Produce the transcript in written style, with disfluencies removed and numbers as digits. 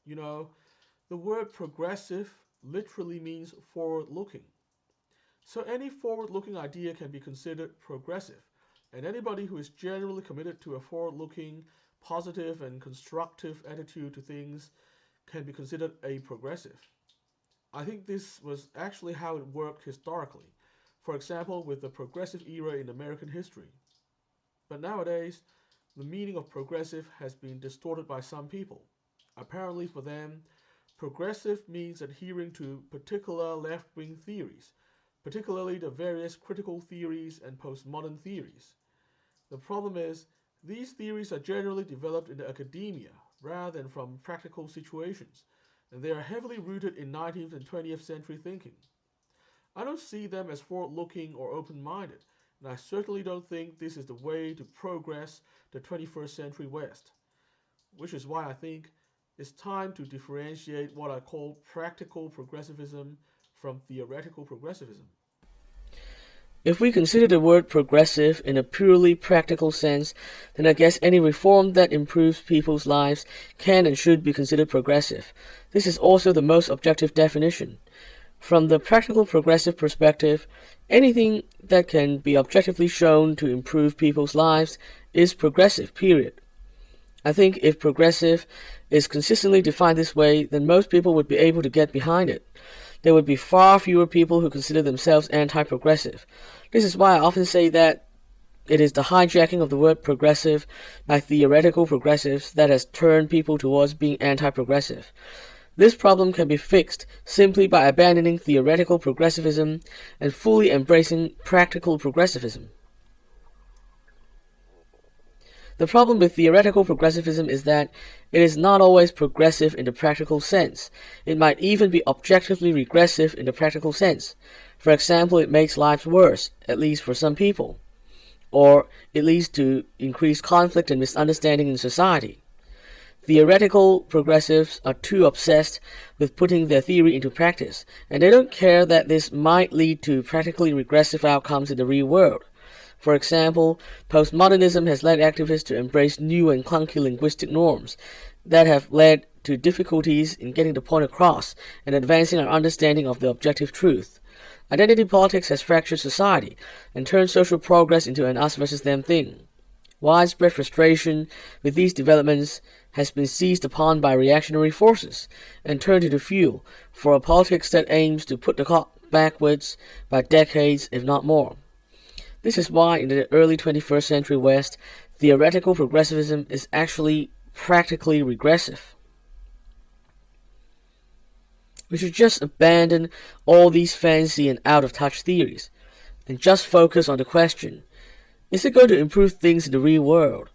You know, the word progressive literally means forward looking. So any forward looking idea can be considered progressive, and anybody who is generally committed to a forward looking, positive, and constructive attitude to things can be considered a progressive. I think this was actually how it worked historically. For example, with the progressive era in American history. But nowadays, the meaning of progressive has been distorted by some people. Apparently, for them, progressive means adhering to particular left wing theories, particularly the various critical theories and postmodern theories. The problem is, these theories are generally developed in academia rather than from practical situations, and they are heavily rooted in 19th and 20th century thinking. I don't see them as forward looking or open minded, and I certainly don't think this is the way to progress the 21st century West, which is why I think it's time to differentiate what I call practical progressivism from theoretical progressivism. If we consider the word progressive in a purely practical sense, then I guess any reform that improves people's lives can and should be considered progressive. This is also the most objective definition. From the practical progressive perspective, anything that can be objectively shown to improve people's lives is progressive, period. I think if progressive is consistently defined this way, then most people would be able to get behind it. There would be far fewer people who consider themselves anti-progressive. This is why I often say that it is the hijacking of the word progressive by theoretical progressives that has turned people towards being anti-progressive. This problem can be fixed simply by abandoning theoretical progressivism and fully embracing practical progressivism. The problem with theoretical progressivism is that it is not always progressive in the practical sense. It might even be objectively regressive in the practical sense. For example, it makes lives worse, at least for some people, or it leads to increased conflict and misunderstanding in society. Theoretical progressives are too obsessed with putting their theory into practice, and they don't care that this might lead to practically regressive outcomes in the real world. For example, postmodernism has led activists to embrace new and clunky linguistic norms that have led to difficulties in getting the point across and advancing our understanding of the objective truth. Identity politics has fractured society and turned social progress into an us versus them thing. Widespread frustration with these developments has been seized upon by reactionary forces and turned into fuel for a politics that aims to put the clock backwards by decades, if not more. This is why in the early 21st century West, theoretical progressivism is actually practically regressive. We should just abandon all these fancy and out-of-touch theories and just focus on the question, is it going to improve things in the real world?